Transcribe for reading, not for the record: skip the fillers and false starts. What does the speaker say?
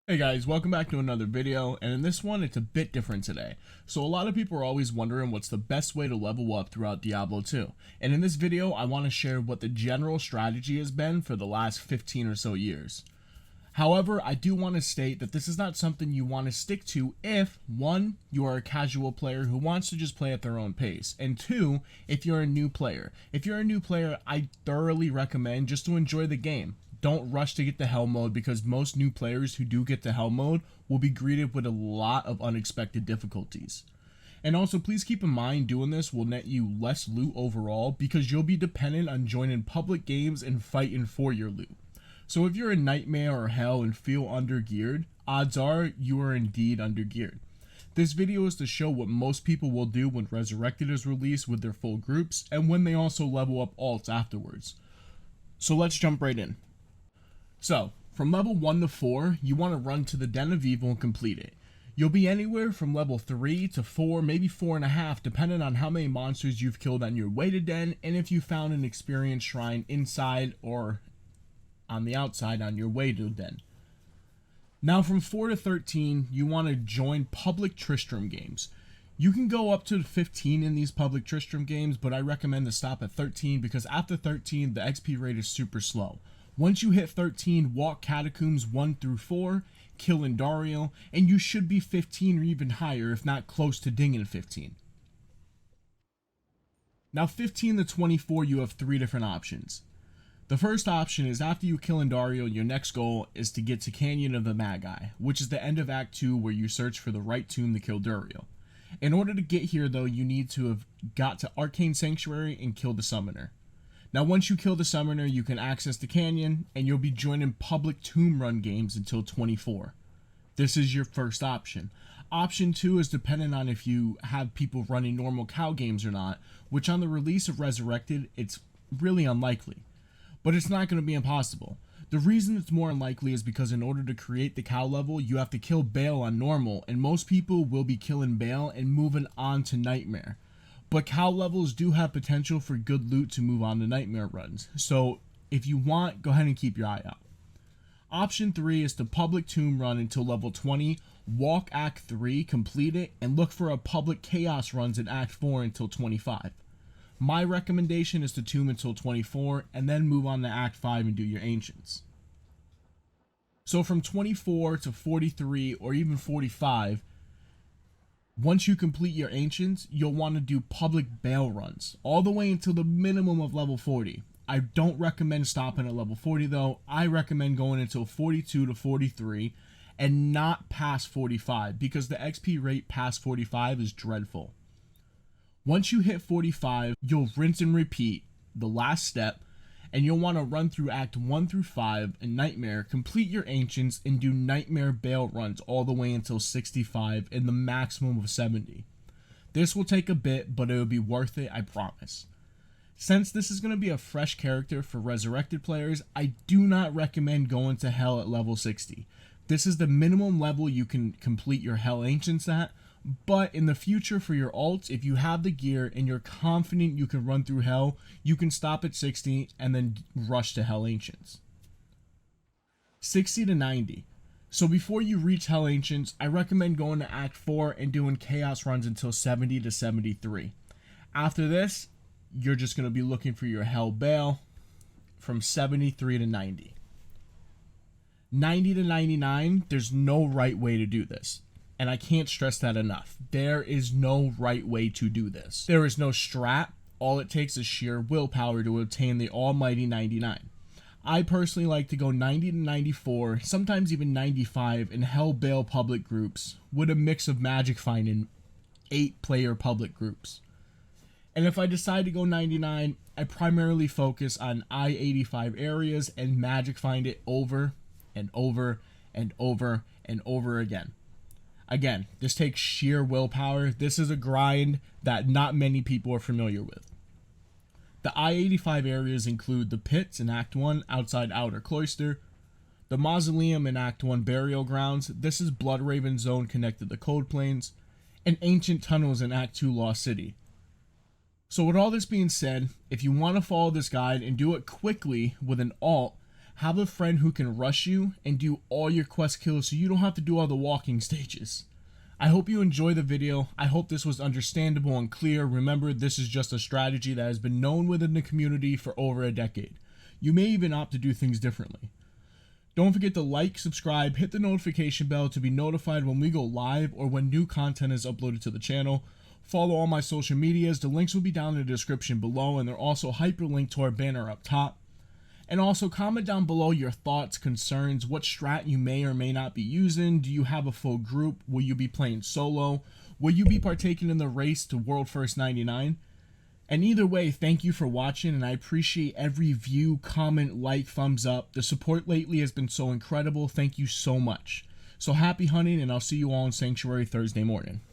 Hey guys, welcome back to another video, and in this one it's a bit different today. So a lot of people are always wondering what's the best way to level up throughout Diablo 2, and in this video I want to share what the general strategy has been for the last 15 or so years. However, I do want to state that this is not something you want to stick to if, 1, you are a casual player who wants to just play at their own pace, and 2, if you're a new player. If you're a new player, I thoroughly recommend just to enjoy the game. Don't rush to get the Hell mode, because most new players who do get the Hell mode will be greeted with a lot of unexpected difficulties. And also, please keep in mind doing this will net you less loot overall, because you'll be dependent on joining public games and fighting for your loot. So if you're in Nightmare or Hell and feel undergeared, odds are you are indeed undergeared. This video is to show what most people will do when Resurrected is released with their full groups, and when they also level up alts afterwards. So let's jump right in. So, from level 1 to 4, you want to run to the Den of Evil and complete it. You'll be anywhere from level 3 to 4, maybe 4.5, depending on how many monsters you've killed on your way to Den, and if you found an experience shrine inside or on the outside on your way to Den. Now from 4 to 13, you want to join Public Tristram games. You can go up to 15 in these Public Tristram games, but I recommend to stop at 13 because after 13, the XP rate is super slow. Once you hit 13, walk Catacombs 1 through 4, kill Indario, and you should be 15 or even higher, if not close to dinging 15. Now 15 to 24, you have 3 different options. The first option is after you kill Indario, your next goal is to get to Canyon of the Magi, which is the end of Act 2 where you search for the right tomb to kill Duriel. In order to get here though, you need to have got to Arcane Sanctuary and kill the Summoner. Now once you kill the Summoner, you can access the Canyon, and you'll be joining public tomb run games until 24. This is your first option. Option 2 is dependent on if you have people running normal cow games or not, which on the release of Resurrected, it's really unlikely. But it's not going to be impossible. The reason it's more unlikely is because in order to create the cow level, you have to kill Baal on normal, and most people will be killing Baal and moving on to Nightmare. But cow levels do have potential for good loot to move on to Nightmare runs, so if you want, go ahead and keep your eye out. Option 3 is to public tomb run until level 20, walk Act 3, complete it, and look for a public chaos runs in Act 4 until 25. My recommendation is to tomb until 24, and then move on to Act 5 and do your Ancients. So from 24 to 43 or even 45, once you complete your Ancients, you'll want to do public Baal runs, all the way until the minimum of level 40. I don't recommend stopping at level 40 though. I recommend going until 42 to 43 and not past 45 because the XP rate past 45 is dreadful. Once you hit 45, you'll rinse and repeat the last step, and you'll want to run through Act 1 through 5 in Nightmare, complete your Ancients, and do Nightmare Baal runs all the way until 65 and the maximum of 70. This will take a bit, but it will be worth it, I promise. Since this is going to be a fresh character for Resurrected players, I do not recommend going to Hell at level 60. This is the minimum level you can complete your Hell Ancients at, but in the future for your alts, if you have the gear and you're confident you can run through Hell, you can stop at 60 and then rush to Hell Ancients. 60 to 90. So before you reach Hell Ancients, I recommend going to Act 4 and doing Chaos runs until 70 to 73. After this, you're just going to be looking for your Hell Baal from 73 to 90. 90 to 99, there's no right way to do this. And I can't stress that enough. There is no right way to do this. There is no strat. All it takes is sheer willpower to obtain the almighty 99. I personally like to go 90 to 94, sometimes even 95 in Hell Baal public groups with a mix of magic finding 8-player public groups. And if I decide to go 99, I primarily focus on I-85 areas and magic find it over and over and over and over again. Again, this takes sheer willpower. This is a grind that not many people are familiar with. The I-85 areas include the pits in Act 1 outside Outer Cloister, the Mausoleum in Act 1 Burial Grounds, this is Bloodraven Zone connected to Cold Plains, and Ancient Tunnels in Act 2 Lost City. So with all this being said, if you want to follow this guide and do it quickly with an alt, Have a friend who can rush you and do all your quest kills so you don't have to do all the walking stages. I hope you enjoy the video. I hope this was understandable and clear. Remember, this is just a strategy that has been known within the community for over a decade. You may even opt to do things differently. Don't forget to like, subscribe, hit the notification bell to be notified when we go live or when new content is uploaded to the channel. Follow all my social medias. The links will be down in the description below, and they're also hyperlinked to our banner up top. And also comment down below your thoughts, concerns, what strat you may or may not be using. Do you have a full group? Will you be playing solo? Will you be partaking in the race to World First 99? And either way, thank you for watching, and I appreciate every view, comment, like, thumbs up. The support lately has been so incredible. Thank you so much. So happy hunting, and I'll see you all in Sanctuary Thursday morning.